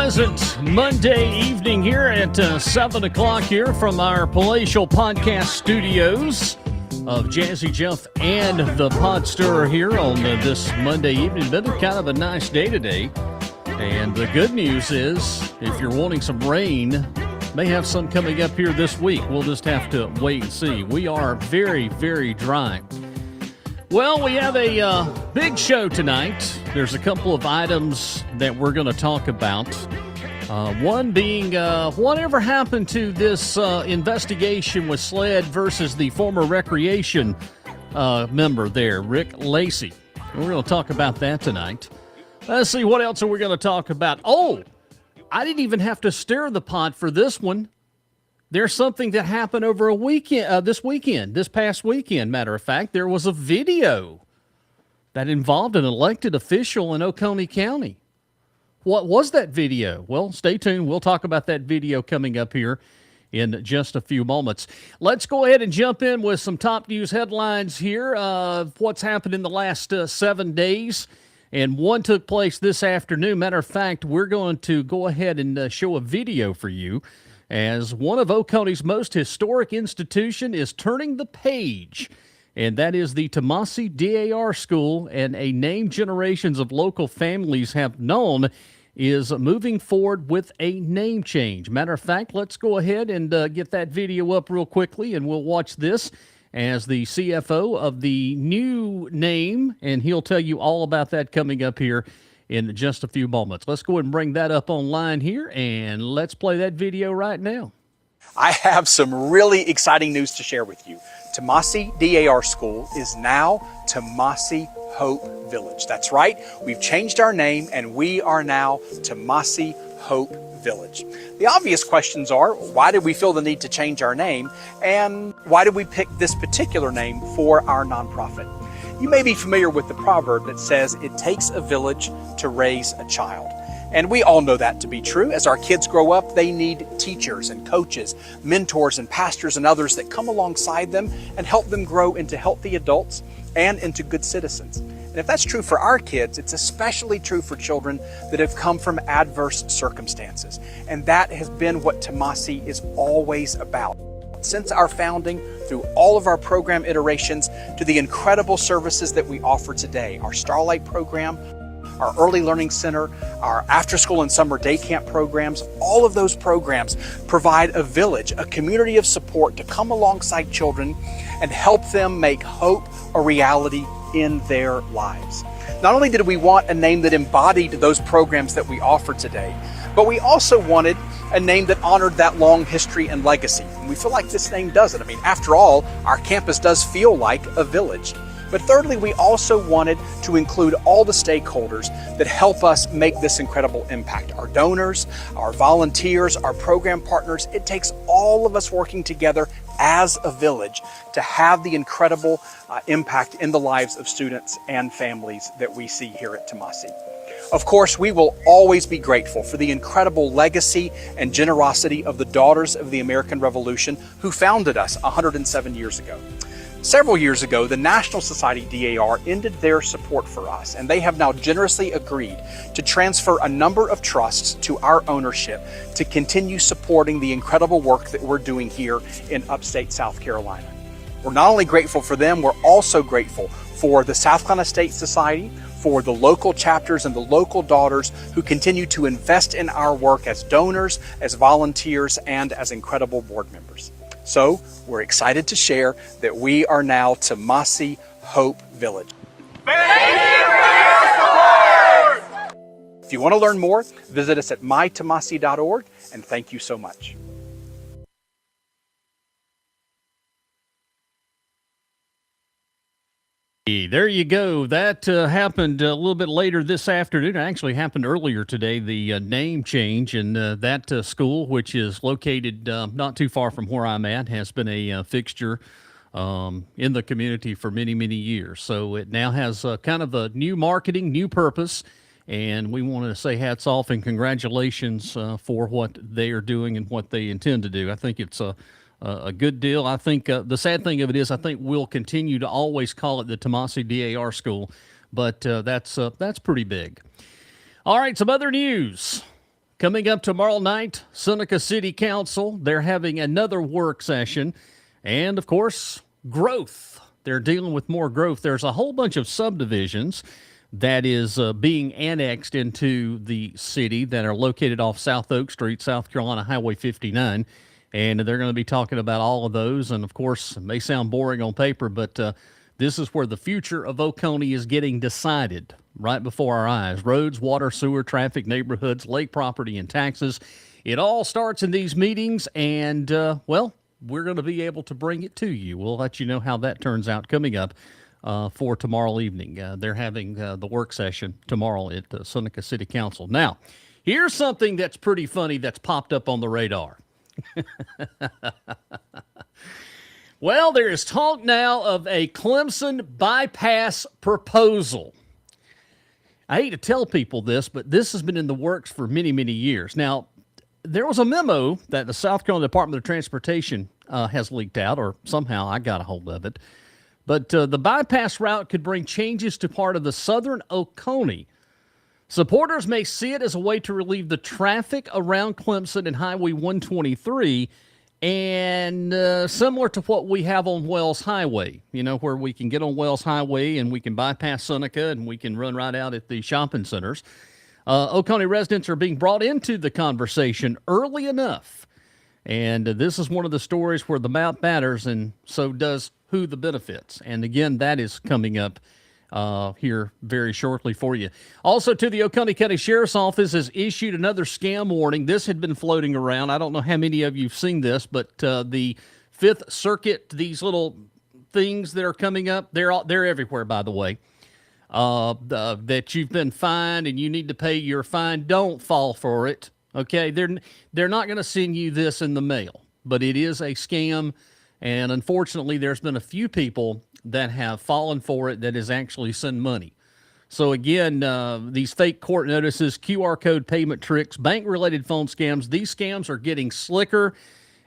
pleasant Monday evening here at 7 o'clock here from our palatial podcast studios of Jazzy Jeff and the Podster here on this Monday evening. Been kind of a nice day today. And the good news is, if you're wanting some rain, may have some coming up here this week. We'll just have to wait and see. We are very, very dry. Well, we have a big show tonight. There's a couple of items that we're going to talk about. One being, whatever happened to this investigation with SLED versus the former recreation member there, Rick Lacy. We're going to talk about that tonight. Let's see, what else are we going to talk about? Oh, I didn't even have to stir the pot for this one. There's something that happened over a weekend, this past weekend, matter of fact. There was a video that involved an elected official in Oconee County. What was that video? Well, stay tuned. We'll talk about that video coming up here in just a few moments. Let's go ahead and jump in with some top news headlines here of what's happened in the last 7 days. And one took place this afternoon. Matter of fact, we're going to go ahead and show a video for you as one of Oconee's most historic institution is turning the page, and that is the Tomassi DAR School, and a name generations of local families have known is moving forward with a name change. Matter of fact, let's go ahead and get that video up real quickly, and we'll watch this as the CFO of the new name, and he'll tell you all about that coming up here in just a few moments. Let's go ahead and bring that up online here, and let's play that video right now. I have some really exciting news to share with you. Tomassi DAR School is now Tomassi Hope Village. That's right, we've changed our name, and we are now Tomassi Hope Village. The obvious questions are, why did we feel the need to change our name, and why did we pick this particular name for our nonprofit? You may be familiar with the proverb that says, it takes a village to raise a child. And we all know that to be true. As our kids grow up, they need teachers and coaches, mentors and pastors and others that come alongside them and help them grow into healthy adults and into good citizens. And if that's true for our kids, it's especially true for children that have come from adverse circumstances. And that has been what Tomassi is always about. Since our founding, through all of our program iterations, to the incredible services that we offer today, our Starlight program, our Early Learning Center, our after-school and summer day camp programs, all of those programs provide a village, a community of support to come alongside children and help them make hope a reality in their lives. Not only did we want a name that embodied those programs that we offer today, but we also wanted a name that honored that long history and legacy. And we feel like this name does it. I mean, after all, our campus does feel like a village. But thirdly, we also wanted to include all the stakeholders that help us make this incredible impact. Our donors, our volunteers, our program partners. It takes all of us working together as a village to have the incredible impact in the lives of students and families that we see here at Tomassi. Of course, we will always be grateful for the incredible legacy and generosity of the Daughters of the American Revolution who founded us 107 years ago. Several years ago, the National Society DAR ended their support for us, and they have now generously agreed to transfer a number of trusts to our ownership to continue supporting the incredible work that we're doing here in upstate South Carolina. We're not only grateful for them, we're also grateful for the South Carolina State Society, for the local chapters and the local daughters who continue to invest in our work as donors, as volunteers, and as incredible board members. So we're excited to share that we are now Tomassi Hope Village. Thank you for your support! If you want to learn more, visit us at mytomassi.org, and thank you so much. There you go. That happened a little bit later this afternoon. It actually happened earlier today, the name change. And that school, which is located not too far from where I'm at, has been a fixture in the community for many, many years. So it now has kind of a new marketing, new purpose. And we want to say hats off and congratulations for what they are doing and what they intend to do. I think it's a good deal. I think the sad thing of it is I think we'll continue to always call it the Tomassi DAR School, but that's pretty big. All right, some other news. Coming up tomorrow night, Seneca City Council, they're having another work session. And, of course, growth. They're dealing with more growth. There's a whole bunch of subdivisions that is being annexed into the city that are located off South Oak Street, South Carolina Highway 59. And they're going to be talking about all of those. And, of course, it may sound boring on paper, but this is where the future of Oconee is getting decided right before our eyes. Roads, water, sewer, traffic, neighborhoods, lake property, and taxes. It all starts in these meetings, and, well, we're going to be able to bring it to you. We'll let you know how that turns out coming up for tomorrow evening. They're having the work session tomorrow at Seneca City Council. Now, here's something that's pretty funny that's popped up on the radar. Well, there is talk now of a Clemson bypass proposal. I hate to tell people this, but this has been in the works for many, many years. Now, there was a memo that the South Carolina Department of Transportation has leaked out, or somehow I got a hold of it. But the bypass route could bring changes to part of the southern Oconee. Supporters may see it as a way to relieve the traffic around Clemson and Highway 123, and similar to what we have on Wells Highway, you know, where we can get on Wells Highway and we can bypass Seneca and we can run right out at the shopping centers. Oconee residents are being brought into the conversation early enough. And this is one of the stories where the map matters, and so does who the benefits. And again, that is coming up here very shortly for you. Also, to the Oconee County Sheriff's Office has issued another scam warning. This had been floating around. I don't know how many of you have seen this, but the Fifth Circuit, these little things that are coming up, they're everywhere, by the way. That you've been fined and you need to pay your fine. Don't fall for it. Okay, they're not going to send you this in the mail, but it is a scam, and unfortunately, there's been a few people that have fallen for it that is actually send money. So again, these fake court notices, QR code payment tricks, bank-related phone scams, these scams are getting slicker,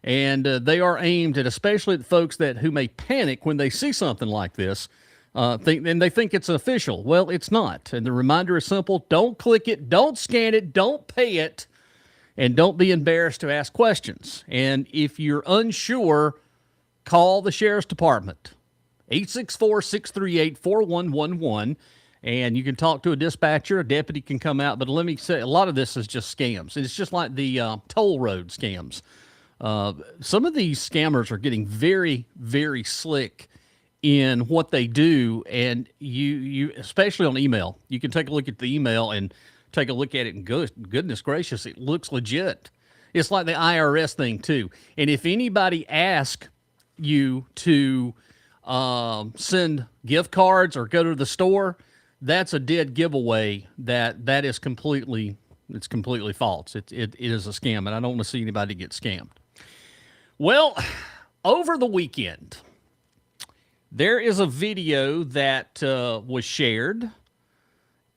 and they are aimed at especially at folks who may panic when they see something like this. And they think it's official. Well, it's not. And the reminder is simple. Don't click it. Don't scan it. Don't pay it. And don't be embarrassed to ask questions. And if you're unsure, call the Sheriff's Department. 864-638-4111. And you can talk to a dispatcher. A deputy can come out. But let me say, a lot of this is just scams. It's just like the toll road scams. Some of these scammers are getting very, very slick in what they do, and you especially on email, you can take a look at the email and take a look at it and go, goodness gracious, it looks legit. It's like the IRS thing too. And if anybody asks you to send gift cards or go to the store, that's a dead giveaway. That is completely false. It is a scam, and I don't want to see anybody get scammed. Well, over the weekend, there is a video that was shared,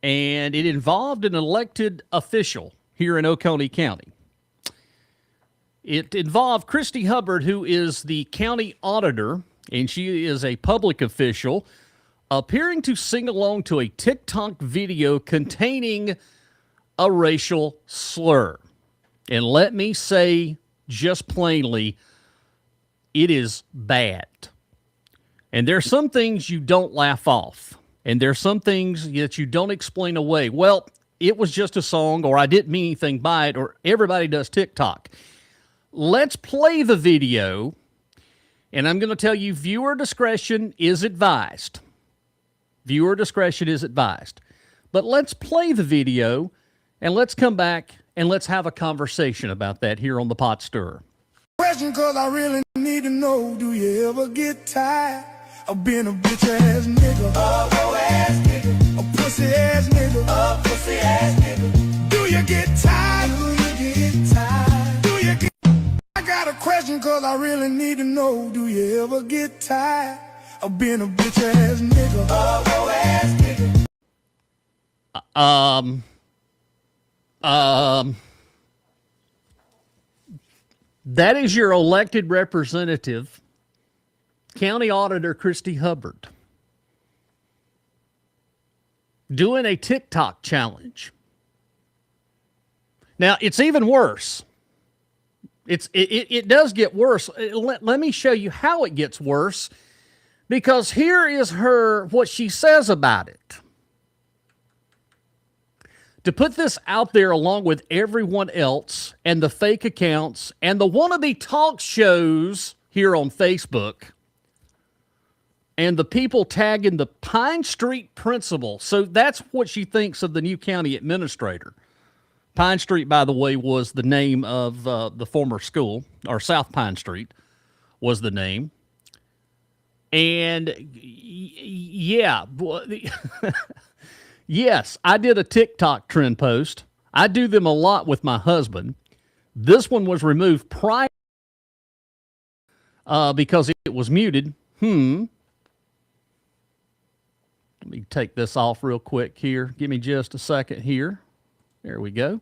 and it involved an elected official here in Oconee County. It involved Christy Hubbard, who is the county auditor, and she is a public official, appearing to sing along to a TikTok video containing a racial slur. And let me say just plainly, it is bad. And there's some things you don't laugh off. And there's some things that you don't explain away. Well, it was just a song, or I didn't mean anything by it, or everybody does TikTok. Let's play the video, and I'm going to tell you viewer discretion is advised. Viewer discretion is advised. But let's play the video, and let's come back, and let's have a conversation about that here on the Pot Stirrer. Question, cause I really need to know, do you ever get tired of being a bitch ass nigga? A hoe ass nigga. A pussy ass nigga. A pussy ass nigga. Do you get tired? Do you get tired? Do you get... I got a question, cause I really need to know, do you ever get tired of being a bitch ass nigga? A hoe ass nigga. That is your elected representative, County Auditor Christy Hubbard, doing a TikTok challenge. Now, it's even worse. It does get worse. Let me show you how it gets worse, because here is what she says about it. To put this out there along with everyone else and the fake accounts and the wannabe talk shows here on Facebook and the people tagging the Pine Street principal. So that's what she thinks of the new county administrator. Pine Street, by the way, was the name of the former school, or South Pine Street was the name. And yeah, yes, I did a TikTok trend post. I do them a lot with my husband. This one was removed prior because it was muted. Let me take this off real quick here. Give me just a second here. There we go.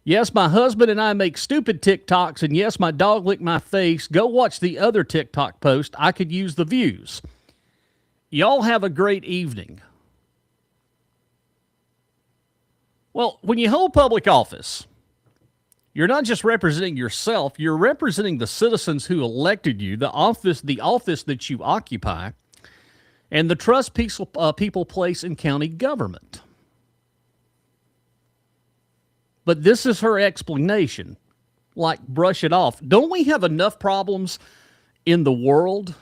Yes, my husband and I make stupid TikToks, and yes, my dog licked my face. Go watch the other TikTok post. I could use the views. Y'all have a great evening. Well, when you hold public office, you're not just representing yourself, you're representing the citizens who elected you, the office that you occupy, and the trust people place in county government. But this is her explanation. Like, brush it off. Don't we have enough problems in the world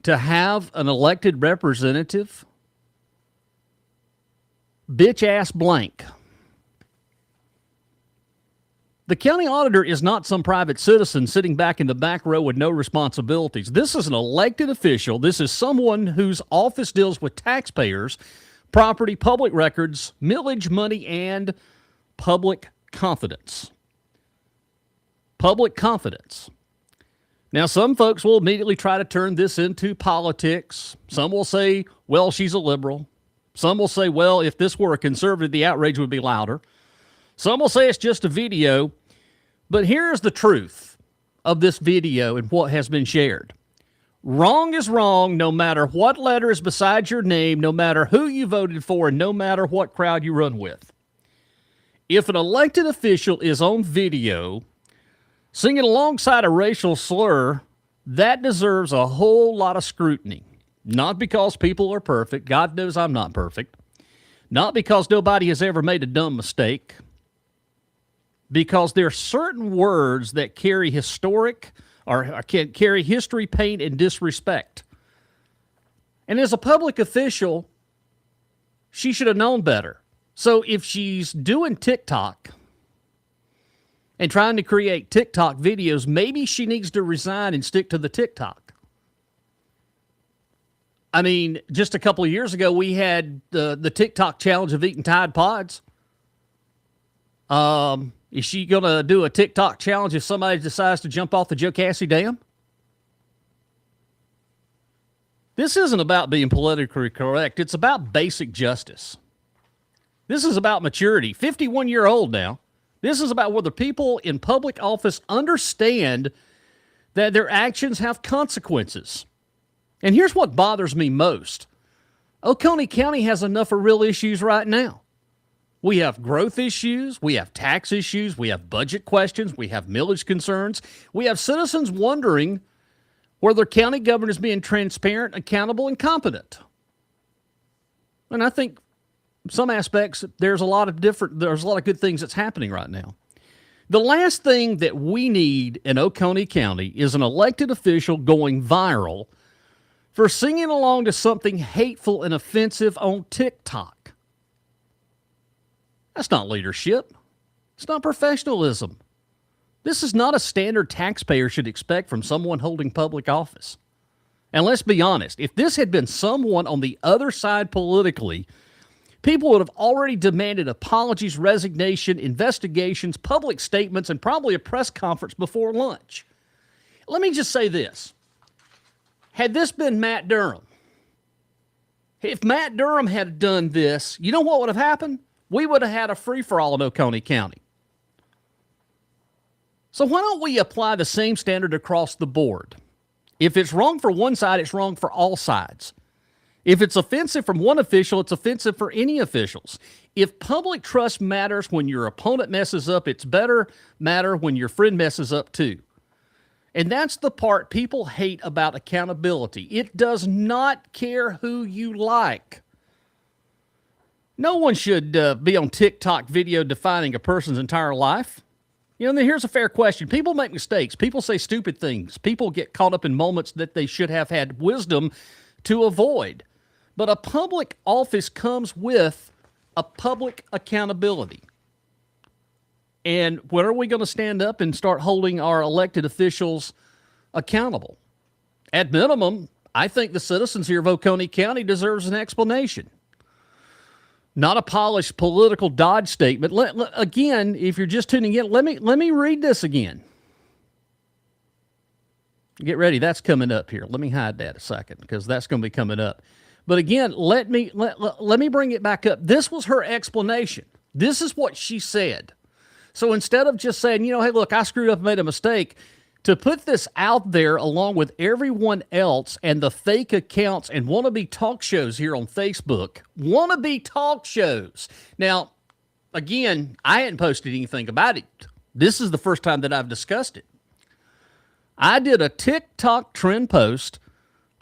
to have an elected representative? Bitch ass blank. The county auditor is not some private citizen sitting back in the back row with no responsibilities. This is an elected official. This is someone whose office deals with taxpayers, property, public records, millage money, and public confidence. Public confidence. Now, some folks will immediately try to turn this into politics. Some will say, well, she's a liberal. Some will say, well, if this were a conservative, the outrage would be louder. Some will say it's just a video. But here's the truth of this video and what has been shared. Wrong is wrong, no matter what letter is beside your name, no matter who you voted for, and no matter what crowd you run with. If an elected official is on video singing alongside a racial slur, that deserves a whole lot of scrutiny. Not because people are perfect. God knows I'm not perfect. Not because nobody has ever made a dumb mistake. Because there are certain words that carry can carry history, pain, and disrespect. And as a public official, she should have known better. So if she's doing TikTok and trying to create TikTok videos, maybe she needs to resign and stick to the TikTok. I mean, just a couple of years ago, we had the TikTok challenge of eating Tide Pods. Is she going to do a TikTok challenge if somebody decides to jump off the Joe Cassie Dam? This isn't about being politically correct. It's about basic justice. This is about maturity. 51-year-old now. This is about whether people in public office understand that their actions have consequences. And here's what bothers me most. Oconee County has enough of real issues right now. We have growth issues, we have tax issues, we have budget questions, we have millage concerns. We have citizens wondering whether county government is being transparent, accountable, and competent. And I think some aspects, there's a lot of good things that's happening right now. The last thing that we need in Oconee County is an elected official going viral for singing along to something hateful and offensive on TikTok. That's not leadership. It's not professionalism. This is not a standard taxpayer should expect from someone holding public office. And let's be honest, if this had been someone on the other side politically, people would have already demanded apologies, resignation, investigations, public statements, and probably a press conference before lunch. Let me just say this. Had this been Matt Durham, if Matt Durham had done this, you know what would have happened? We would have had a free-for-all in Oconee County. So why don't we apply the same standard across the board? If it's wrong for one side, it's wrong for all sides. If it's offensive from one official, it's offensive for any officials. If public trust matters when your opponent messes up, it's better matter when your friend messes up too. And that's the part people hate about accountability. It does not care who you like. No one should be on TikTok video defining a person's entire life. You know, here's a fair question. People make mistakes. People say stupid things. People get caught up in moments that they should have had wisdom to avoid. But a public office comes with a public accountability. And when are we going to stand up and start holding our elected officials accountable? At minimum, I think the citizens here of Oconee County deserves an explanation. Not a polished political Dodge statement. Again, if you're just tuning in, let me read this again. Get ready, that's coming up here. Let me hide that a second because that's going to be coming up. But again, let me bring it back up. This was her explanation. This is what she said. So instead of just saying, hey, look, I screwed up and made a mistake, to put this out there along with everyone else and the fake accounts and wannabe talk shows here on Facebook, wannabe talk shows. Now, again, I hadn't posted anything about it. This is the first time that I've discussed it. I did a TikTok trend post.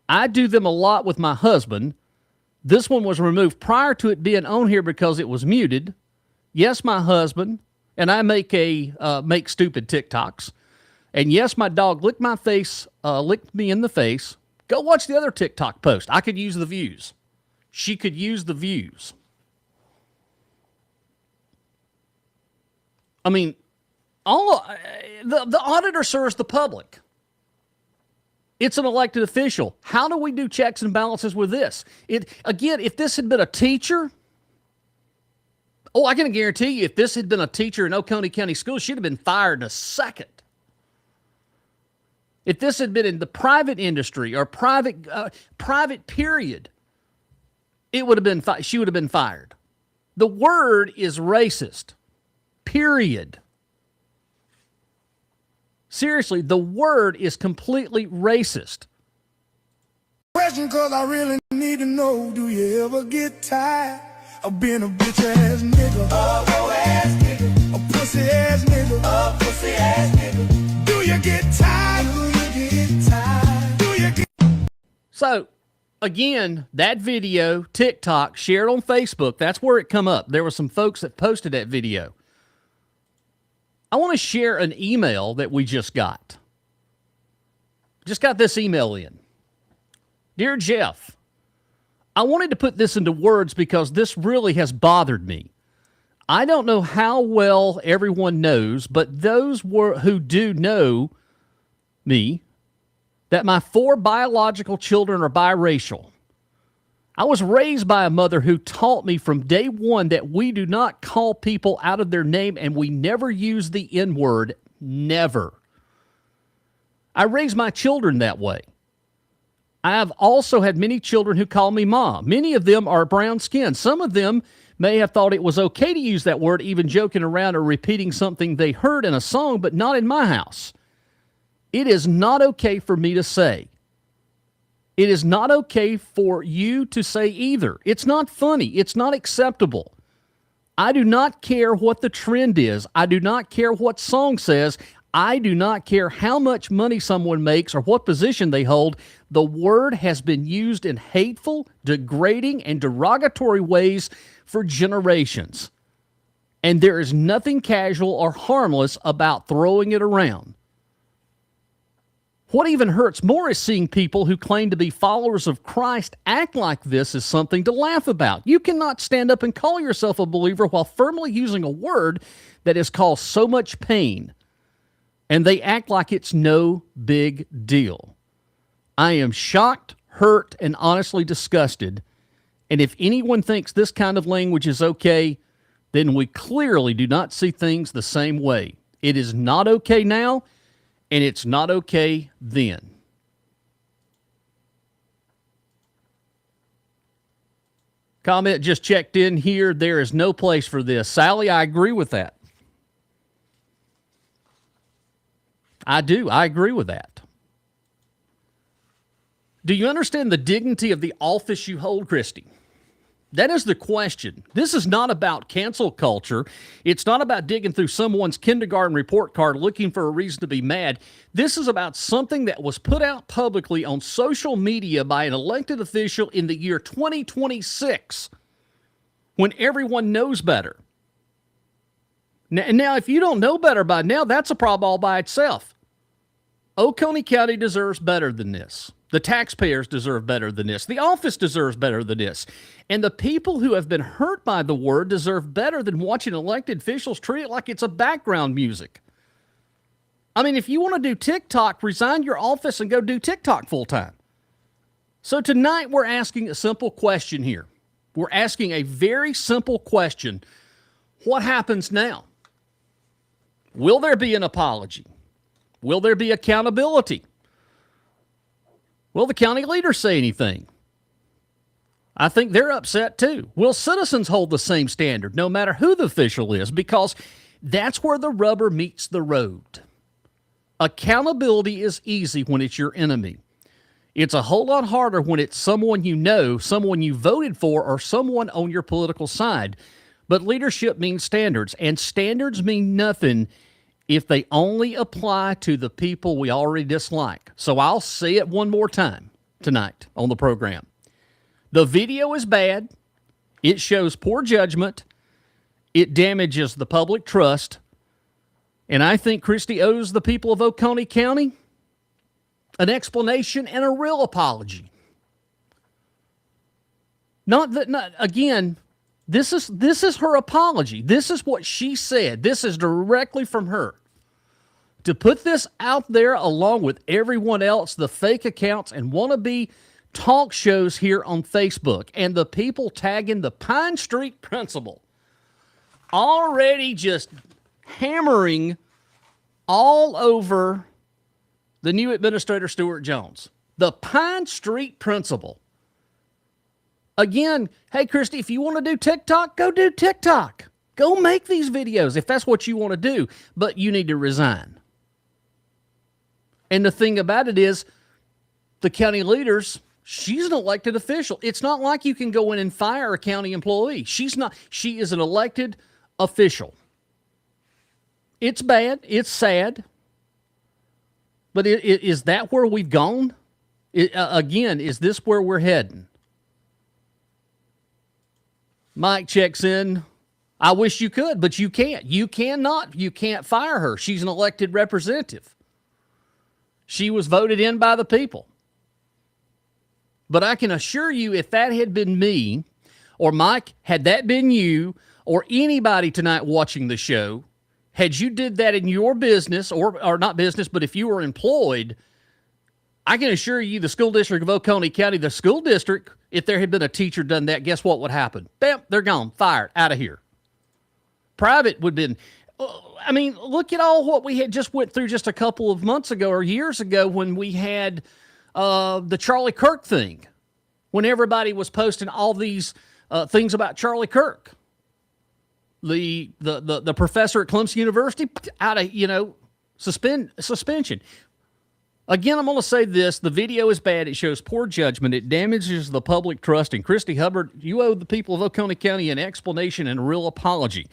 I do them a lot with my husband. This one was removed prior to it being on here because it was muted. Yes, my husband, and I make stupid TikToks. And yes, my dog licked me in the face. Go watch the other TikTok post. I could use the views. She could use the views. I mean, the auditor serves the public. It's an elected official. How do we do checks and balances with this? Again, if this had been a teacher, I can guarantee you, if this had been a teacher in Oconee County Schools, she'd have been fired in a second. If this had been in the private industry or private period, it would have been she would have been fired. The word is racist. Period. Seriously, the word is completely racist. Question, cause I really need to know, do you ever get tired of being a bitch ass nigga? Ass nigga. A pussy ass nigga. A pussy ass nigga. Do you get tired? Do you get tired? Do you get... So, again, that video, TikTok, shared on Facebook, that's where it come up. There were some folks that posted that video. I want to share an email that we just got. Just got this email in. Dear Jeff, I wanted to put this into words because this really has bothered me. I don't know how well everyone knows, but those who do know me, that my 4 biological children are biracial. I was raised by a mother who taught me from day one that we do not call people out of their name and we never use the N-word. Never. I raised my children that way. I have also had many children who call me mom. Many of them are brown skinned. Some of them may have thought it was okay to use that word, even joking around or repeating something they heard in a song, but not in my house. It is not okay for me to say. It is not okay for you to say either. It's not funny. It's not acceptable. I do not care what the trend is. I do not care what song says. I do not care how much money someone makes or what position they hold. The word has been used in hateful, degrading, and derogatory ways for generations. And there is nothing casual or harmless about throwing it around. What even hurts more is seeing people who claim to be followers of Christ act like this is something to laugh about. You cannot stand up and call yourself a believer while firmly using a word that has caused so much pain. And they act like it's no big deal. I am shocked, hurt, and honestly disgusted. And if anyone thinks this kind of language is okay, then we clearly do not see things the same way. It is not okay now, and it's not okay then. Comment just checked in here. There is no place for this. Sally, I agree with that. I do. I agree with that. Do you understand the dignity of the office you hold, Christy? That is the question. This is not about cancel culture. It's not about digging through someone's kindergarten report card looking for a reason to be mad. This is about something that was put out publicly on social media by an elected official in the year 2026, when everyone knows better. Now, if you don't know better by now, that's a problem all by itself. Oconee County deserves better than this. The taxpayers deserve better than this. The office deserves better than this. And the people who have been hurt by the word deserve better than watching elected officials treat it like it's a background music. I mean, if you want to do TikTok, resign your office and go do TikTok full time. So tonight we're asking a simple question here. We're asking a very simple question. What happens now? Will there be an apology? Will there be accountability? Will the county leaders say anything? I think they're upset too. Will citizens hold the same standard no matter who the official is? Because that's where the rubber meets the road. Accountability is easy when it's your enemy. It's a whole lot harder when it's someone you know, someone you voted for, or someone on your political side. But leadership means standards, and standards mean nothing if they only apply to the people we already dislike. So I'll say it one more time tonight on the program. The video is bad. It shows poor judgment. It damages the public trust. And I think Christie owes the people of Oconee County an explanation and a real apology. Again, this is her apology. This is what she said. This is directly from her. To put this out there along with everyone else, the fake accounts and wannabe talk shows here on Facebook, and the people tagging the Pine Street principal, already just hammering all over the new administrator, Stuart Jones. The Pine Street principal. Again, hey, Christy, if you want to do TikTok, go do TikTok. Go make these videos if that's what you want to do, but you need to resign. And the thing about it is, the county leaders, she's an elected official. It's not like you can go in and fire a county employee. She is an elected official. It's bad. It's sad. But is that where we've gone? Again, is this where we're heading? Mike checks in. I wish you could, but you can't. You cannot. You can't fire her. She's an elected representative. She was voted in by the people. But I can assure you, if that had been me, or Mike, had that been you, or anybody tonight watching the show, had you did that in your business, or not business, but if you were employed, I can assure you the school district of Oconee County, the school district, if there had been a teacher done that, guess what would happen? Bam, they're gone, fired, out of here. Private would have been, I mean, look at all what we had just went through just a couple of months ago or years ago when we had the Charlie Kirk thing, when everybody was posting all these things about Charlie Kirk. The professor at Clemson University, out of, suspension. Again, I'm going to say this. The video is bad. It shows poor judgment. It damages the public trust. And Christy Hubbard, you owe the people of Oconee County an explanation and a real apology.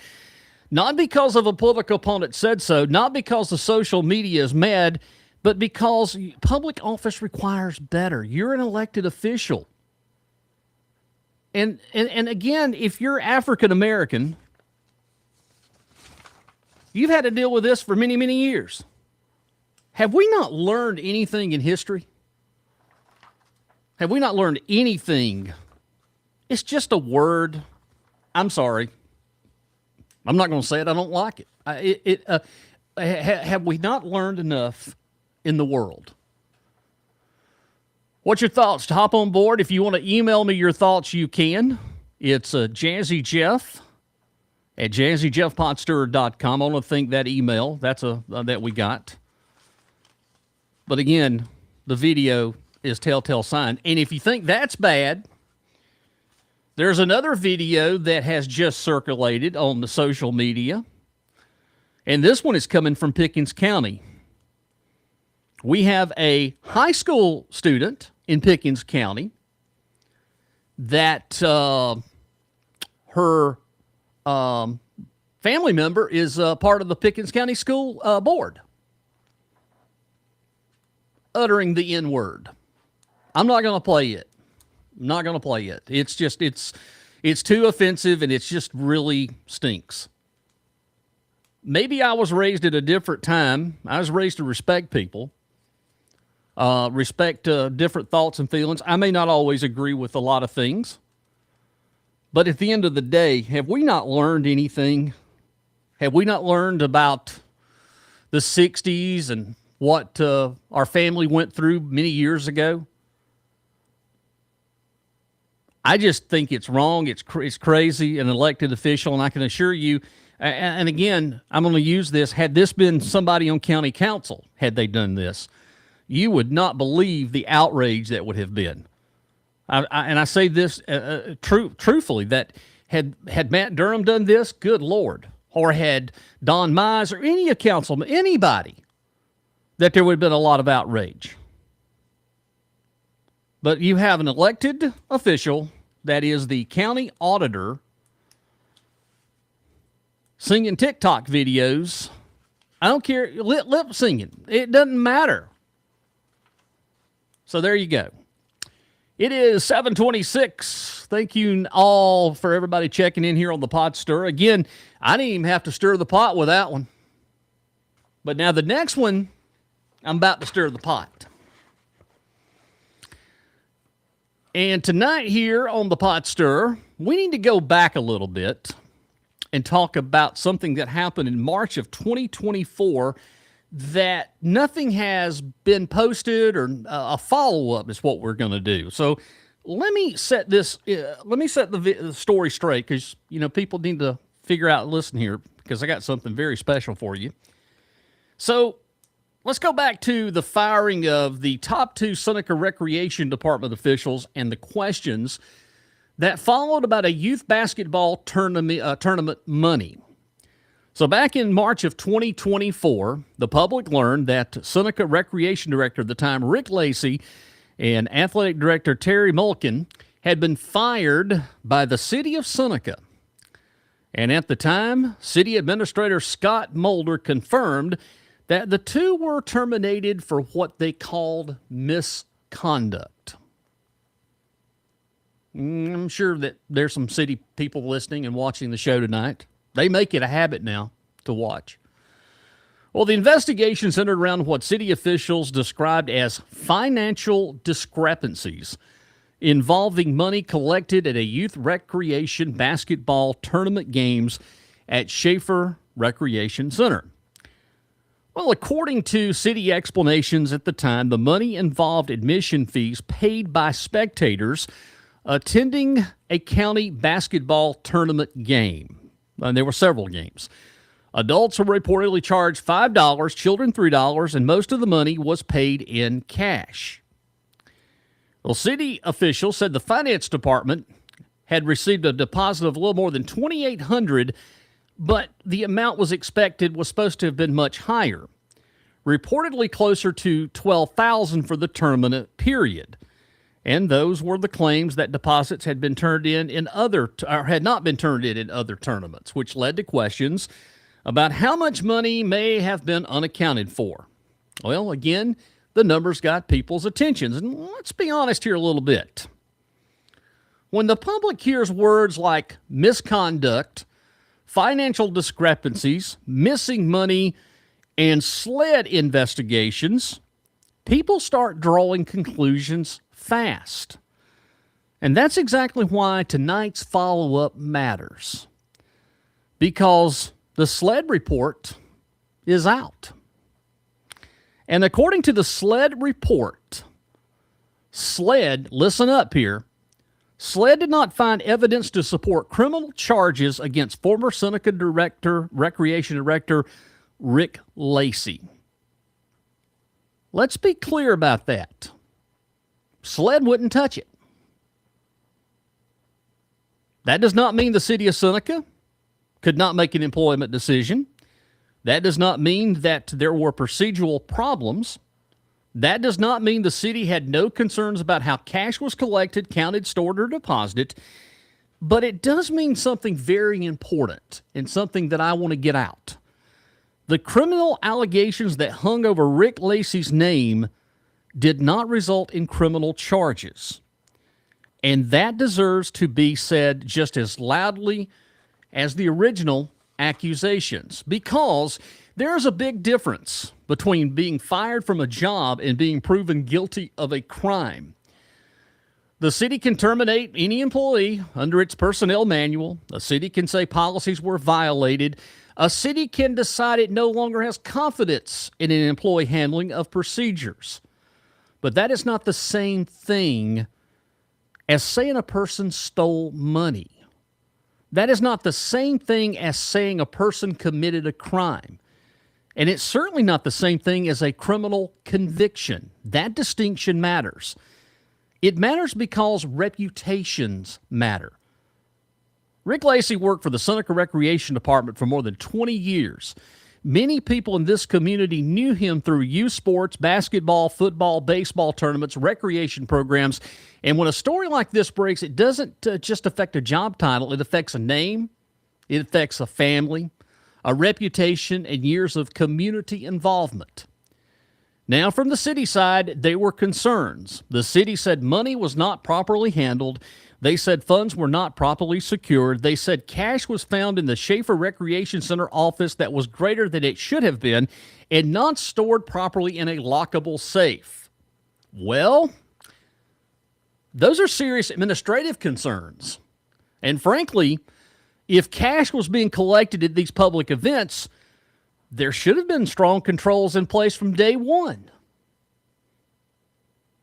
Not because of a political opponent said so, not because the social media is mad, but because public office requires better. You're an elected official. And again, if you're African American, you've had to deal with this for many, many years. Have we not learned anything in history? Have we not learned anything? It's just a word. I'm sorry. I'm not going to say it. I don't like it. Have we not learned enough in the world? What's your thoughts? To hop on board. If you want to email me your thoughts, you can. It's Jazzy Jeff at jazzyjeffpotster.com. I want to think that email. That's that we got. But again, the video is telltale sign. And if you think that's bad, there's another video that has just circulated on the social media. And this one is coming from Pickens County. We have a high school student in Pickens County that her family member is part of the Pickens County School Board, uttering the N-word. I'm not going to play it. It's just, it's too offensive, and it's just really stinks. Maybe I was raised at a different time. I was raised to respect people, respect different thoughts and feelings. I may not always agree with a lot of things, but at the end of the day, have we not learned anything? Have we not learned about the 60s and what our family went through many years ago? I just think it's wrong. It's crazy, an elected official, and I can assure you, and again, I'm going to use this, had this been somebody on county council, had they done this, you would not believe the outrage that would have been. And I say this truthfully, that had Matt Durham done this, good Lord, or had Don Mize or any councilman, anybody, that there would have been a lot of outrage. But you have an elected official, that is the county auditor, singing TikTok videos. I don't care, lip singing. It doesn't matter. So there you go. It is 7:26. Thank you all for everybody checking in here on the Pot Stir. Again, I didn't even have to stir the pot with that one. But now the next one, I'm about to stir the pot. And tonight here on the Pot Stir, we need to go back a little bit and talk about something that happened in March of 2024 that nothing has been posted, or a follow-up is what we're going to do. So let me set this, the story straight, because, people need to figure out and listen here, because I got something very special for you. So let's go back to the firing of the top two Seneca Recreation Department officials and the questions that followed about a youth basketball tournament money. So back in March of 2024, the public learned that Seneca Recreation Director at the time, Rick Lacy, and Athletic Director Terry Mulkin had been fired by the city of Seneca. And at the time, City Administrator Scott Mulder confirmed that the two were terminated for what they called misconduct. I'm sure that there's some city people listening and watching the show tonight. They make it a habit now to watch. Well, the investigation centered around what city officials described as financial discrepancies involving money collected at a youth recreation basketball tournament games at Schaefer Recreation Center. Well, according to city explanations at the time, the money involved admission fees paid by spectators attending a county basketball tournament game. And there were several games. Adults were reportedly charged $5, children $3, and most of the money was paid in cash. Well, city officials said the finance department had received a deposit of a little more than $2,800, but the amount was supposed to have been much higher, reportedly closer to $12,000 for the tournament period. And those were the claims that deposits had been turned in other, or had not been turned in other tournaments, which led to questions about how much money may have been unaccounted for. Well, again, the numbers got people's attentions. And let's be honest here a little bit. When the public hears words like misconduct, financial discrepancies, missing money, and SLED investigations, people start drawing conclusions fast. And that's exactly why tonight's follow-up matters. Because the SLED report is out. And according to the SLED report, SLED, listen up here, SLED did not find evidence to support criminal charges against former Seneca Recreation Director Rick Lacy. Let's be clear about that. SLED wouldn't touch it. That does not mean the city of Seneca could not make an employment decision. That does not mean that there were procedural problems. That does not mean the city had no concerns about how cash was collected, counted, stored, or deposited, but it does mean something very important and something that I want to get out. The criminal allegations that hung over Rick Lacy's name did not result in criminal charges. And that deserves to be said just as loudly as the original accusations, because there's a big difference between being fired from a job and being proven guilty of a crime. The city can terminate any employee under its personnel manual. A city can say policies were violated. A city can decide it no longer has confidence in an employee handling of procedures. But that is not the same thing as saying a person stole money. That is not the same thing as saying a person committed a crime. And it's certainly not the same thing as a criminal conviction. That distinction matters. It matters because reputations matter. Rick Lacy worked for the Seneca Recreation Department for more than 20 years. Many people in this community knew him through youth sports, basketball, football, baseball tournaments, recreation programs. And when a story like this breaks, it doesn't just affect a job title. It affects a name. It affects a family, a reputation, and years of community involvement. Now, from the city side, there were concerns. The city said money was not properly handled. They said funds were not properly secured. They said cash was found in the Schaefer Recreation Center office that was greater than it should have been and not stored properly in a lockable safe. Well, those are serious administrative concerns. And frankly, if cash was being collected at these public events, there should have been strong controls in place from day one.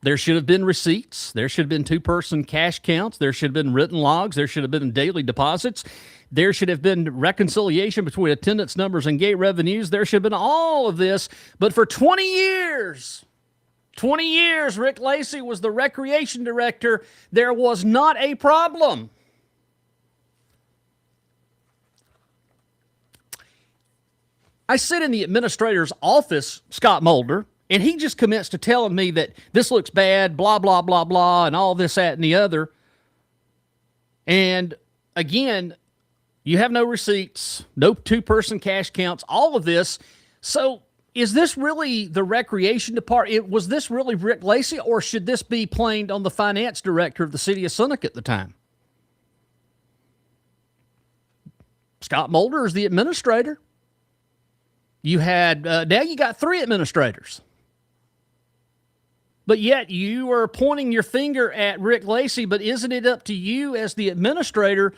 There should have been receipts. There should have been two-person cash counts. There should have been written logs. There should have been daily deposits. There should have been reconciliation between attendance numbers and gate revenues. There should have been all of this. But for 20 years, Rick Lacy was the recreation director. There was not a problem. I sit in the administrator's office, Scott Mulder, and he just commenced to telling me that this looks bad, blah, blah, blah, blah, and all this, that, and the other. And again, you have no receipts, no two-person cash counts, all of this. So is this really the recreation department? Was this really Rick Lacy, or should this be blamed on the finance director of the city of Seneca at the time? Scott Mulder is the administrator. You had, now you got three administrators. But yet you are pointing your finger at Rick Lacy, but isn't it up to you as the administrator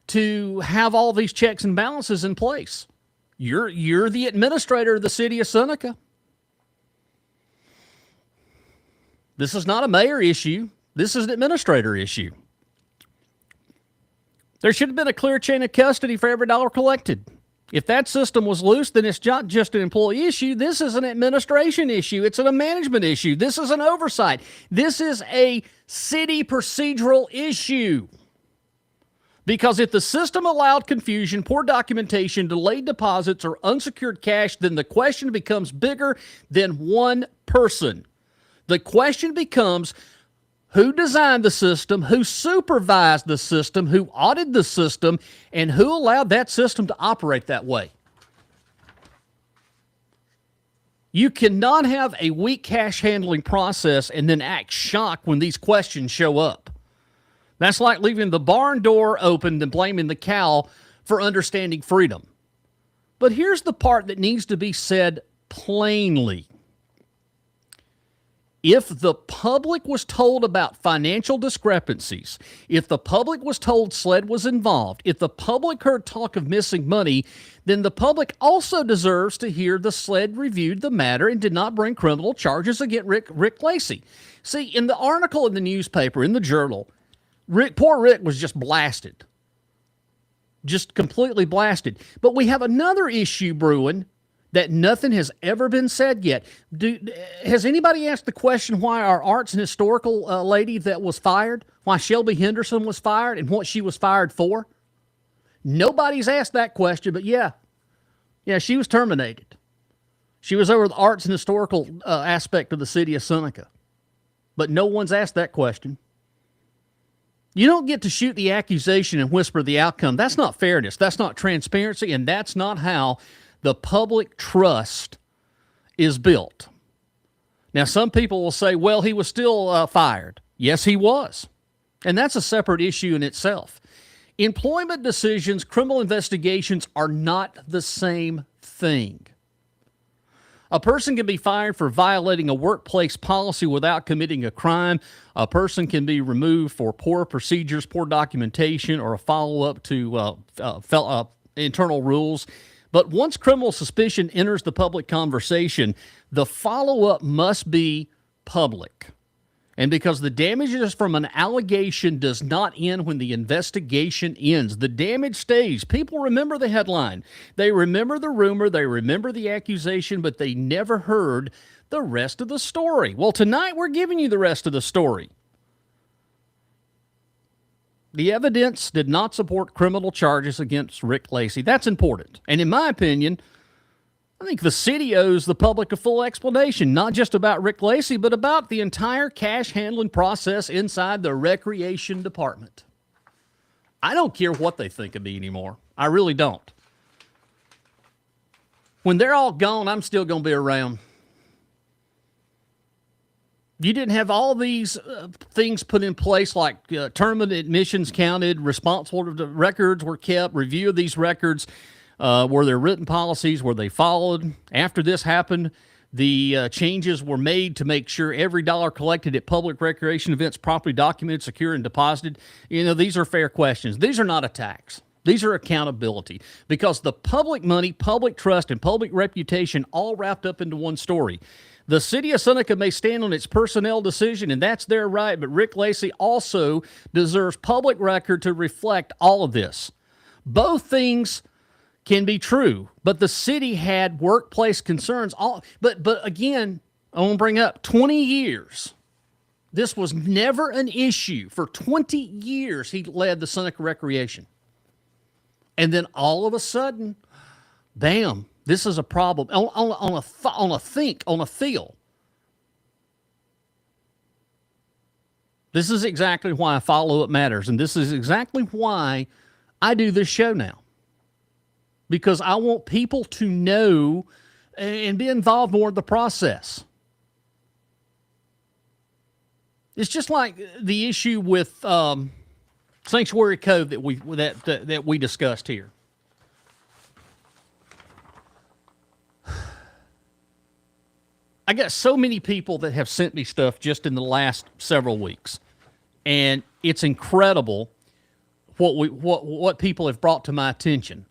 to have all these checks and balances in place? You're the administrator of the city of Seneca. This is not a mayor issue. This is an administrator issue. There should have been a clear chain of custody for every dollar collected. If that system was loose, then it's not just an employee issue. This is an administration issue. It's a management issue. This is an oversight. This is a city procedural issue. Because if the system allowed confusion, poor documentation, delayed deposits, or unsecured cash, then the question becomes bigger than one person. The question becomes, who designed the system, who supervised the system, who audited the system, and who allowed that system to operate that way? You cannot have a weak cash handling process and then act shocked when these questions show up. That's like leaving the barn door open and blaming the cow for understanding freedom. But here's the part that needs to be said plainly. If the public was told about financial discrepancies, if the public was told SLED was involved, if the public heard talk of missing money, then the public also deserves to hear the SLED reviewed the matter and did not bring criminal charges against Rick Lacy. See, in the article in the newspaper, in the journal, poor Rick was just blasted. Just completely blasted. But we have another issue brewing that nothing has ever been said yet. Has anybody asked the question why our arts and historical lady that was fired, why Shelby Henderson was fired and what she was fired for? Nobody's asked that question, but yeah, she was terminated. She was over the arts and historical aspect of the city of Seneca. But no one's asked that question. You don't get to shoot the accusation and whisper the outcome. That's not fairness. That's not transparency. And that's not how the public trust is built. Now, some people will say, well, he was still fired. Yes, he was. And that's a separate issue in itself. Employment decisions, criminal investigations are not the same thing. A person can be fired for violating a workplace policy without committing a crime. A person can be removed for poor procedures, poor documentation, or a follow-up to internal rules. But once criminal suspicion enters the public conversation, the follow-up must be public. And because the damages from an allegation does not end when the investigation ends, the damage stays. People remember the headline. They remember the rumor. They remember the accusation, but they never heard the rest of the story. Well, tonight we're giving you the rest of the story. The evidence did not support criminal charges against Rick Lacy. That's important. And in my opinion, I think the city owes the public a full explanation, not just about Rick Lacy, but about the entire cash handling process inside the recreation department. I don't care what they think of me anymore. I really don't. When they're all gone, I'm still going to be around. You didn't have all these things put in place like tournament admissions counted, responsible records were kept, review of these records. Were there written policies? Were they followed? After this happened, the changes were made to make sure every dollar collected at public recreation events properly documented, secure, and deposited. You know, these are fair questions. These are not attacks. These are accountability because the public money, public trust, and public reputation all wrapped up into one story. The city of Seneca may stand on its personnel decision, and that's their right, but Rick Lacy also deserves public record to reflect all of this. Both things can be true, but the city had workplace concerns. But again, I want to bring up 20 years. This was never an issue. For 20 years, he led the Seneca Recreation. And then all of a sudden, bam, this is a problem on a feel. This is exactly why follow-up matters, and this is exactly why I do this show now. Because I want people to know and be involved more in the process. It's just like the issue with sanctuary code that we discussed here. I got so many people that have sent me stuff just in the last several weeks, and it's incredible what people have brought to my attention.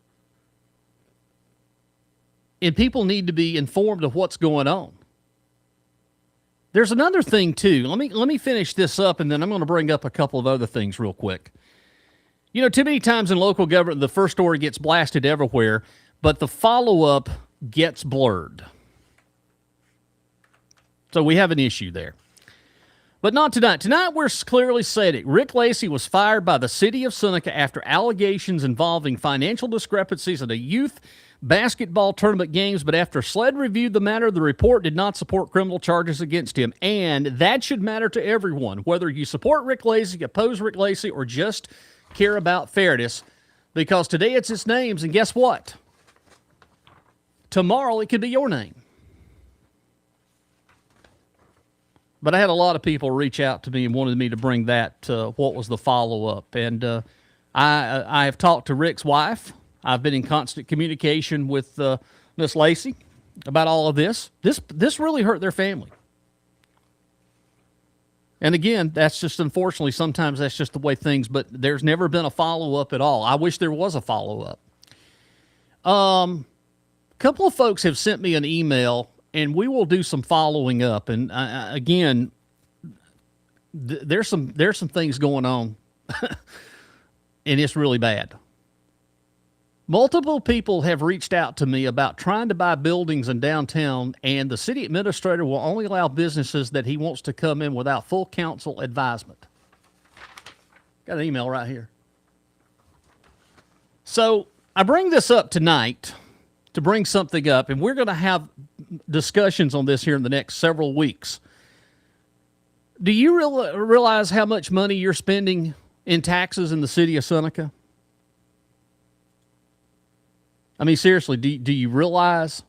And people need to be informed of what's going on. There's another thing too. Let me finish this up, and then I'm going to bring up a couple of other things real quick. You know, too many times in local government, the first story gets blasted everywhere, but the follow-up gets blurred. So we have an issue there. But not tonight. Tonight we're clearly stating Rick Lacy was fired by the city of Seneca after allegations involving financial discrepancies at a youth basketball tournament games, but after SLED reviewed the matter, the report did not support criminal charges against him. And that should matter to everyone, whether you support Rick Lacy, oppose Rick Lacy, or just care about fairness, because today it's his names, and guess what? Tomorrow it could be your name. But I had a lot of people reach out to me and wanted me to bring that, what was the follow-up. And I have talked to Rick's wife. I've been in constant communication with Miss Lacy about all of this. This really hurt their family. And again, that's just unfortunately, sometimes that's just the way things, but there's never been a follow-up at all. I wish there was a follow-up. A couple of folks have sent me an email, and we will do some following up. And again, there's some things going on, and it's really bad. Multiple people have reached out to me about trying to buy buildings in downtown, and the city administrator will only allow businesses that he wants to come in without full council advisement. Got an email right here. So I bring this up tonight to bring something up, and we're going to have discussions on this here in the next several weeks. Do you realize how much money you're spending in taxes in the city of Seneca? I mean, seriously, do you realize?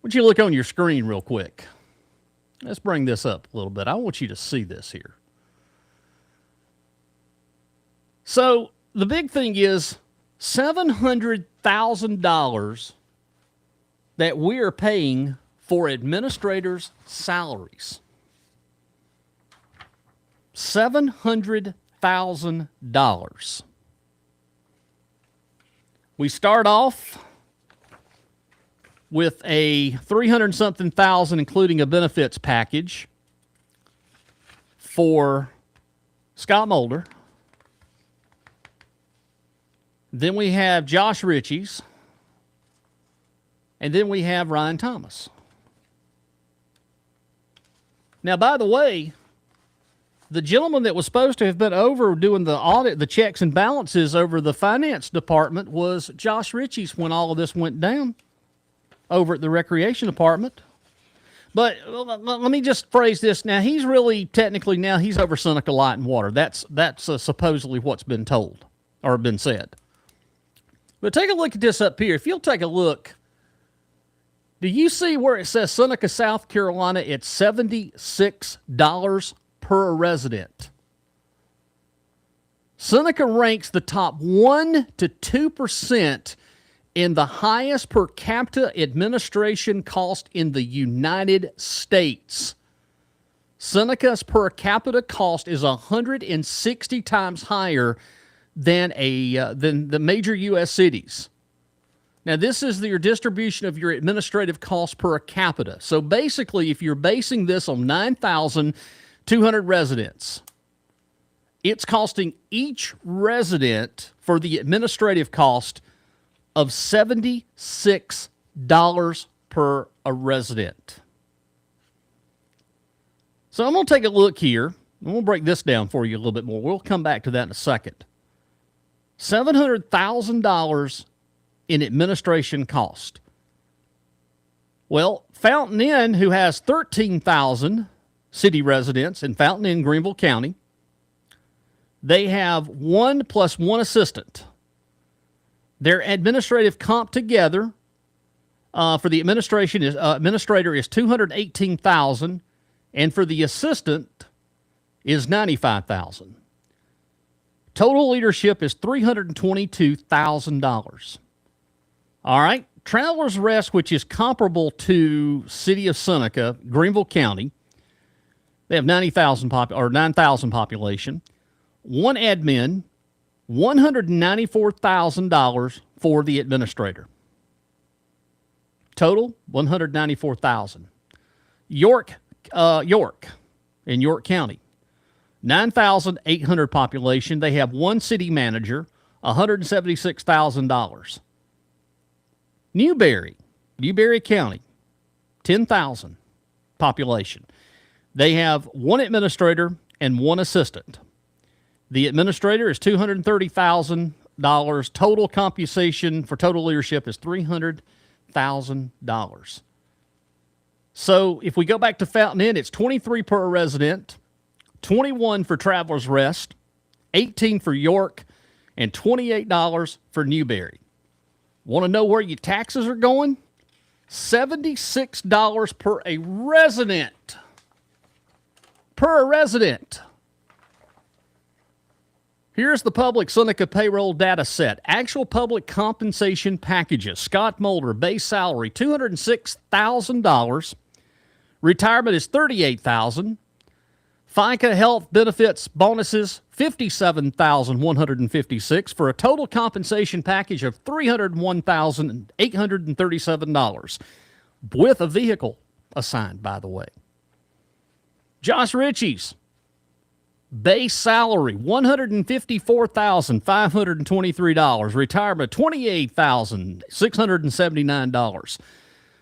Why don't you look on your screen real quick? Let's bring this up a little bit. I want you to see this here. So the big thing is $700,000 that we are paying for administrators' salaries. $700,000. We start off with a $300-something thousand, including a benefits package for Scott Mulder. Then we have Josh Ritchie's. And then we have Ryan Thomas. Now, by the way, the gentleman that was supposed to have been over doing the audit, the checks and balances over the finance department was Josh Ritchie's when all of this went down over at the recreation department. But let me just phrase this. Now, he's really, technically now, he's over Seneca Light and Water. That's supposedly what's been told or been said. But take a look at this up here. If you'll take a look, do you see where it says Seneca, South Carolina, it's $76 per resident? Seneca ranks the top 1 to 2% in the highest per capita administration cost in the United States. Seneca's per capita cost is 160 times higher than the major U.S. cities. Now, this is your distribution of your administrative cost per capita. So basically, if you're basing this on 9,200 residents, it's costing each resident for the administrative cost of $76 per a resident. So I'm going to take a look here. I'm going to break this down for you a little bit more. We'll come back to that in a second. $700,000 in administration cost. Well, Fountain Inn, who has 13,000 city residents in Fountain Inn, Greenville County, they have 1 plus 1 assistant. Their administrative comp together for the administrator is $218,000, and for the assistant is $95,000. Total leadership is $322,000. All right, Travelers Rest, which is comparable to City of Seneca, Greenville County, they have 9,000 population. 1 admin, $194,000 for the administrator. Total, $194,000. York in York County, 9,800 population. They have 1 city manager, $176,000. Newberry County, 10,000 population. They have 1 administrator and 1 assistant. The administrator is $230,000. Total compensation for total leadership is $300,000. So if we go back to Fountain Inn, it's $23 per resident, $21 for Travelers Rest, $18 for York, and $28 for Newberry. Want to know where your taxes are going? $76 per a resident. Per a resident. Here's the public Seneca payroll data set. Actual public compensation packages. Scott Mulder, base salary, $206,000. Retirement is $38,000. FICA health benefits bonuses, $57,156 for a total compensation package of $301,837 with a vehicle assigned, by the way. Josh Ritchie's base salary, $154,523. Retirement, $28,679.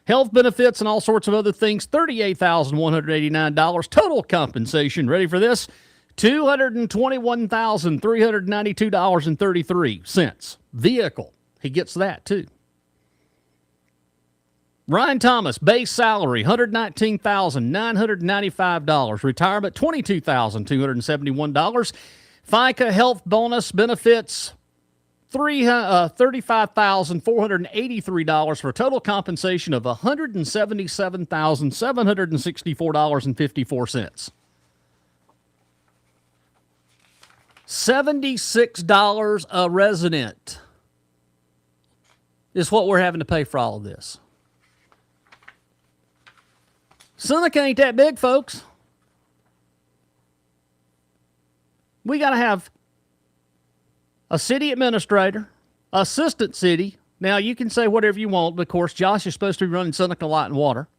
Health benefits and all sorts of other things, $38,189. Total compensation, ready for this? $221,392.33. Vehicle, he gets that too. Ryan Thomas, base salary, $119,995. Retirement, $22,271. FICA health bonus benefits, $35,483 for a total compensation of $177,764.54. $76 a resident is what we're having to pay for all of this. Seneca ain't that big, folks. We got to have a city administrator, assistant city. Now, you can say whatever you want, but of course, Josh is supposed to be running Seneca Light and Water.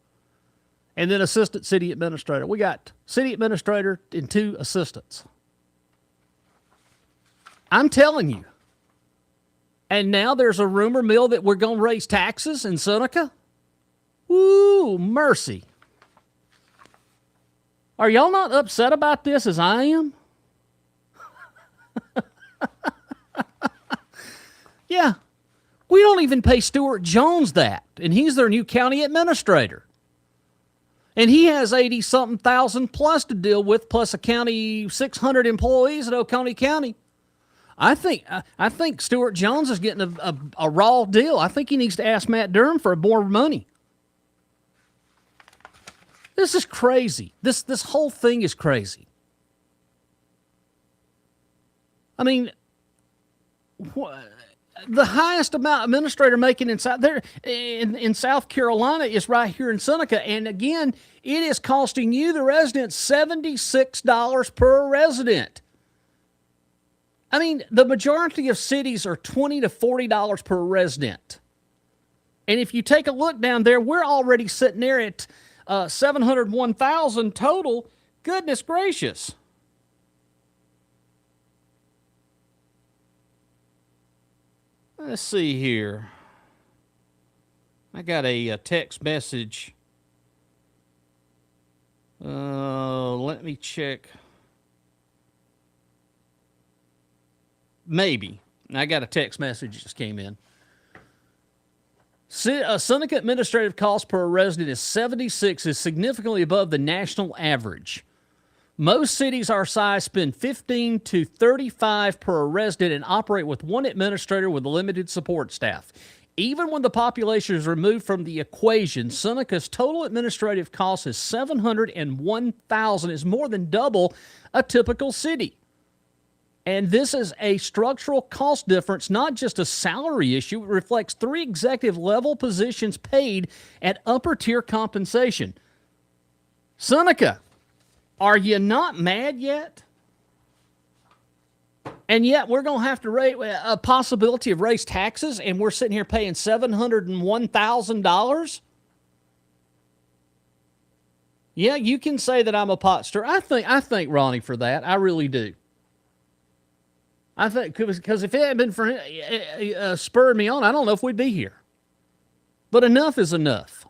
And then assistant city administrator. We got city administrator and 2 assistants. I'm telling you. And now there's a rumor mill that we're going to raise taxes in Seneca. Woo, mercy. Are y'all not upset about this as I am? Yeah. We don't even pay Stuart Jones that, and he's their new county administrator. And he has 80-something thousand plus to deal with, plus a county 600 employees at Oconee County. I think Stuart Jones is getting a raw deal. I think he needs to ask Matt Durham for more money. This is crazy. This whole thing is crazy. I mean, the highest amount administrator making in South Carolina is right here in Seneca. And again, it is costing you, the residents, $76 per resident. I mean, the majority of cities are $20 to $40 per resident. And if you take a look down there, we're already sitting there at 701,000 total. Goodness gracious. Let's see here. I got a text message. Let me check. Maybe. I got a text message that just came in. Seneca administrative cost per resident is 76, is significantly above the national average. Most cities our size spend 15 to 35 per resident and operate with one administrator with a limited support staff. Even when the population is removed from the equation, Seneca's total administrative cost is $701,000, is more than double a typical city. And this is a structural cost difference, not just a salary issue. It reflects 3 executive level positions paid at upper tier compensation. Seneca, are you not mad yet? And yet we're going to have to raise a possibility of raise taxes, and we're sitting here paying $701,000? Yeah, you can say that I'm a pot stirrer. I thank Ronnie for that. I really do. I think because if it hadn't been for him spurring me on, I don't know if we'd be here. But enough is enough.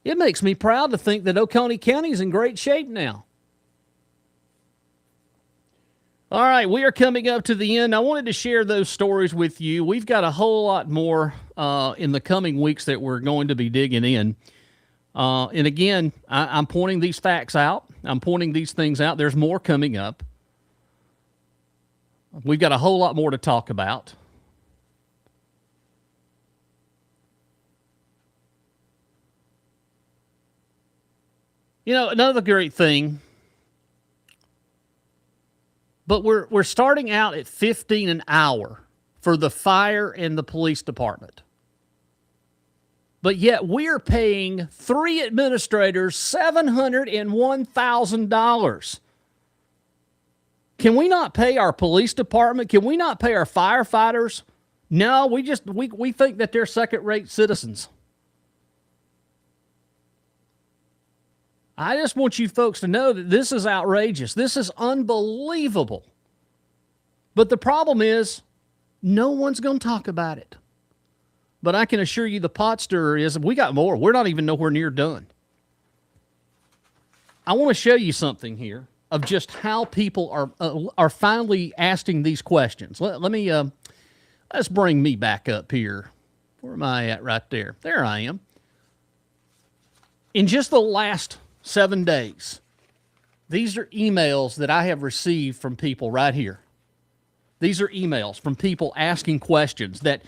It makes me proud to think that Oconee County is in great shape now. All right, we are coming up to the end. I wanted to share those stories with you. We've got a whole lot more in the coming weeks that we're going to be digging in. And again, I'm pointing these facts out. I'm pointing these things out. There's more coming up. We've got a whole lot more to talk about. You know, another great thing, but we're starting out at $15 an hour for the fire and the police department. But yet we're paying 3 administrators $701,000. Can we not pay our police department? Can we not pay our firefighters? No, we think that they're second-rate citizens. I just want you folks to know that this is outrageous. This is unbelievable. But the problem is, no one's going to talk about it. But I can assure you the pot stirrer is, we got more. We're not even nowhere near done. I want to show you something here of just how people are finally asking these questions. Let's bring me back up here. Where am I at right there? There I am. In just the last 7 days, these are emails that I have received from people right here. These are emails from people asking questions that,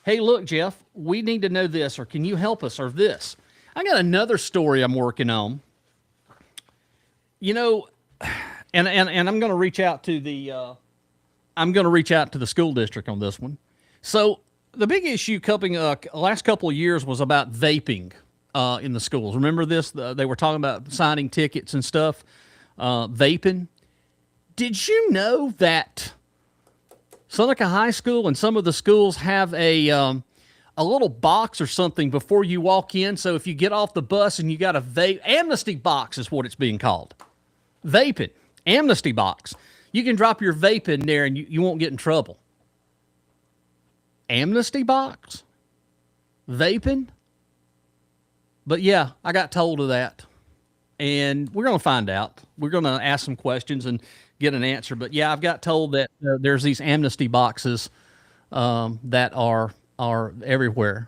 hey, look, Jeff, we need to know this, or can you help us, or this. I got another story I'm working on. You know, and I'm going to reach out to the school district on this one. So the big issue last couple of years was about vaping in the schools. Remember this? They were talking about signing tickets and stuff, vaping. Did you know that Seneca High School and some of the schools have a little box or something before you walk in? So if you get off the bus and you got a vape, amnesty box is what it's being called. Vaping, amnesty box. You can drop your vape in there and you won't get in trouble. Amnesty box? Vaping? But yeah, I got told of that. And we're going to find out. We're going to ask some questions and get an answer. But yeah, I've got told that there's these amnesty boxes that are everywhere.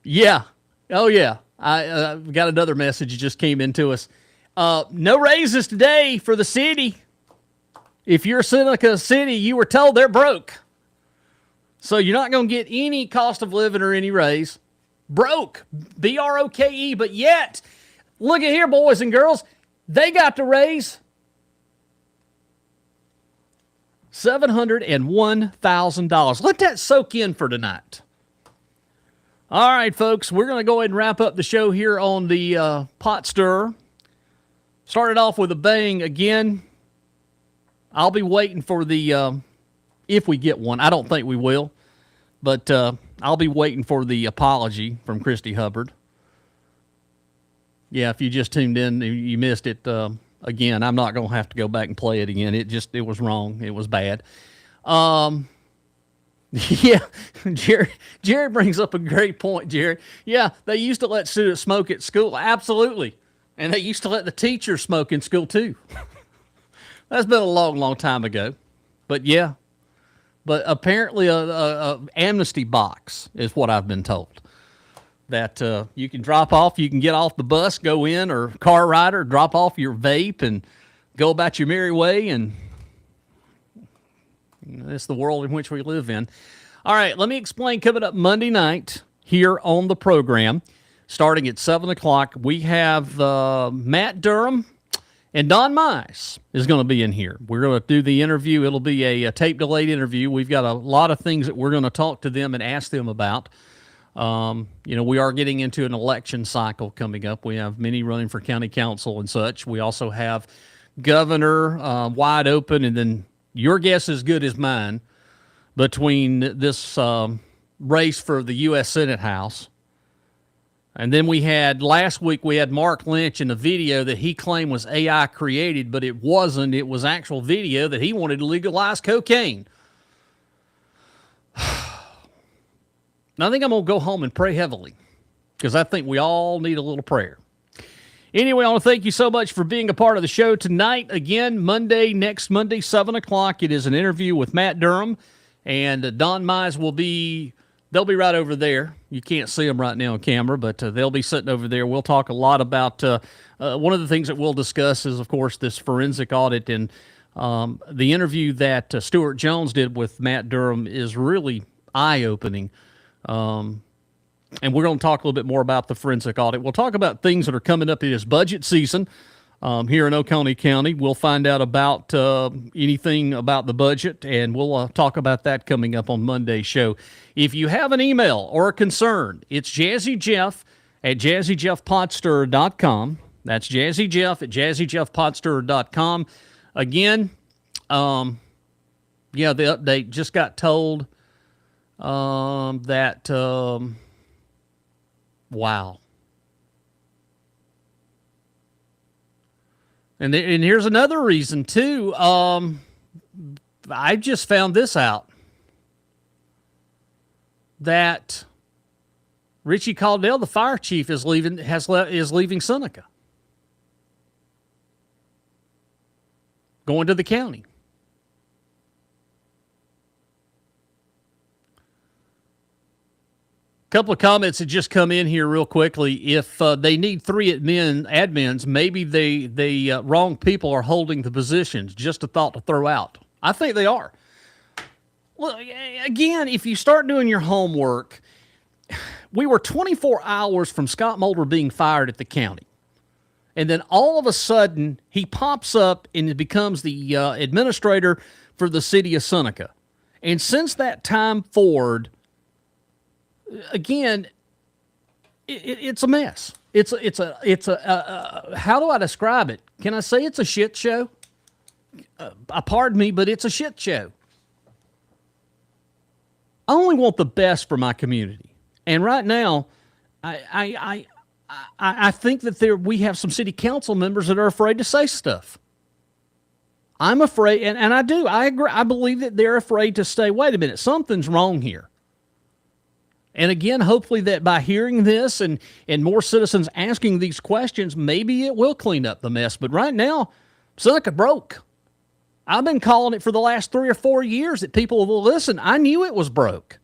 Yeah. Oh, yeah. I got another message that just came into us. No raises today for the city. If you're Seneca City, you were told they're broke. So you're not going to get any cost of living or any raise. Broke. B-R-O-K-E. But yet, look at here, boys and girls. They got the raise. $701,000. Let that soak in for tonight. All right, folks, we're going to go ahead and wrap up the show here on the Pot Stirrer. Started off with a bang again. I'll be waiting for the, if we get one. I don't think we will, but I'll be waiting for the apology from Christy Hubbard. Yeah, if you just tuned in, you missed it. Again, I'm not going to have to go back and play it again. It was wrong. It was bad. Yeah, Jerry brings up a great point, Jerry. Yeah, they used to let students smoke at school. Absolutely. And they used to let the teachers smoke in school, too. That's been a long, long time ago. But, yeah. But apparently a amnesty box is what I've been told. That you can drop off, you can get off the bus, go in, or car rider, drop off your vape and go about your merry way, and it's the world in which we live in. All right, let me explain. Coming up Monday night here on the program, starting at 7 o'clock, we have Matt Durham and Don Mize is going to be in here. We're going to do the interview. It'll be a tape-delayed interview. We've got a lot of things that we're going to talk to them and ask them about. We are getting into an election cycle coming up. We have many running for county council and such. We also have governor wide open, and then your guess is as good as mine between this race for the U.S. Senate House. And then last week we had Mark Lynch in a video that he claimed was AI created, but it wasn't. It was actual video that he wanted to legalize cocaine. Now, I think I'm going to go home and pray heavily because I think we all need a little prayer. Anyway, I want to thank you so much for being a part of the show tonight. Again, next Monday, 7 o'clock, it is an interview with Matt Durham, and Don Mize they'll be right over there. You can't see them right now on camera, but they'll be sitting over there. We'll talk a lot about, one of the things that we'll discuss is, of course, this forensic audit, and the interview that Stuart Jones did with Matt Durham is really eye-opening. And we're going to talk a little bit more about the forensic audit. We'll talk about things that are coming up in this budget season here in Oconee County. We'll find out about anything about the budget, and we'll talk about that coming up on Monday's show. If you have an email or a concern, it's Jazzy Jeff at jazzyjeffpotstirrer.com. That's Jazzy Jeff at jazzyjeffpotstirrer.com. Again, the update just got told wow. And here's another reason, too. I just found this out. That Richie Caldwell, the fire chief, is leaving Seneca. Going to the county. Couple of comments that just come in here real quickly. If they need 3 admins, maybe they wrong people are holding the positions. Just a thought to throw out. I think they are. Well, again, if you start doing your homework, we were 24 hours from Scott Mulder being fired at the county. And then all of a sudden, he pops up and becomes the administrator for the city of Seneca. And since that time forward, again, it's a mess. It's a how do I describe it? Can I say it's a shit show? Pardon me, but it's a shit show. I only want the best for my community, and right now, I think that we have some city council members that are afraid to say stuff. I'm afraid, and I do. I agree. I believe that they're afraid to say, wait a minute, something's wrong here. And again, hopefully that by hearing this and more citizens asking these questions, maybe it will clean up the mess. But right now, Seneca broke. I've been calling it for the last 3 or 4 years that people will listen. I knew it was broke.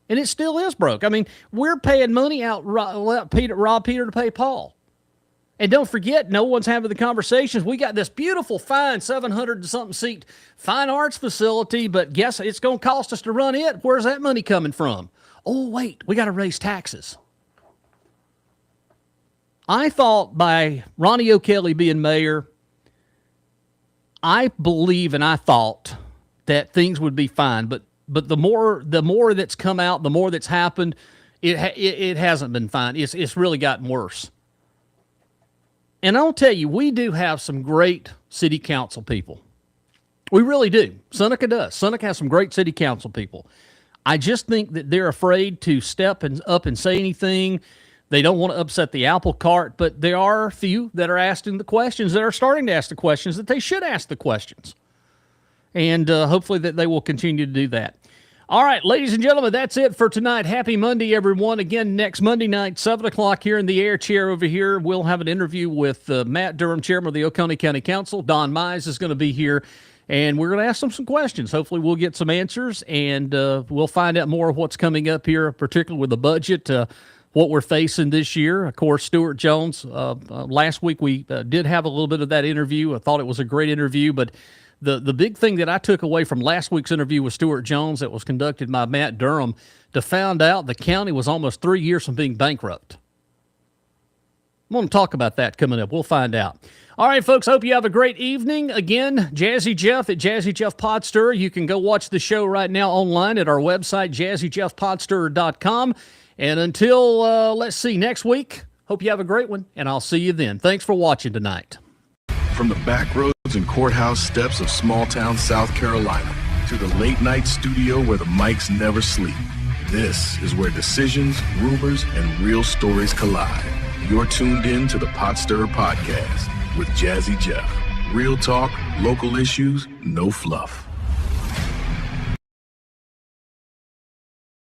And it still is broke. I mean, we're paying money out, rob Peter to pay Paul. And don't forget, no one's having the conversations. We got this beautiful, fine 700-something seat fine arts facility, but guess it's going to cost us to run it. Where's that money coming from? Oh, wait, we got to raise taxes. I thought by Ronnie O'Kelly being mayor, I believe and I thought that things would be fine. But the more that's come out, the more that's happened, it hasn't been fine. It's really gotten worse. And I'll tell you, we do have some great city council people. We really do. Seneca does. Seneca has some great city council people. I just think that they're afraid to step up and say anything. They don't want to upset the apple cart, but there are a few that are asking the questions, that are starting to ask the questions that they should ask the questions. And hopefully that they will continue to do that. All right, ladies and gentlemen, that's it for tonight. Happy Monday, everyone. Again, next Monday night, 7 o'clock here in the air chair over here, we'll have an interview with Matt Durham, chairman of the Oconee County Council. Don Mize is going to be here, and we're going to ask them some questions. Hopefully we'll get some answers, and we'll find out more of what's coming up here, particularly with the budget, what we're facing this year. Of course, Stuart Jones, last week we did have a little bit of that interview. I thought it was a great interview, but the big thing that I took away from last week's interview with Stuart Jones that was conducted by Matt Durham, to find out the county was almost 3 years from being bankrupt. I'm going to talk about that coming up. We'll find out. All right, folks, hope you have a great evening. Again, Jazzy Jeff at Jazzy Jeff Podstir. You can go watch the show right now online at our website, jazzyjeffpodstir.com. And until, let's see, next week, hope you have a great one, and I'll see you then. Thanks for watching tonight. From the back roads and courthouse steps of small-town South Carolina to the late-night studio where the mics never sleep, this is where decisions, rumors, and real stories collide. You're tuned in to the Pot Stirrer Podcast with Jazzy Jeff. Real talk, local issues, no fluff.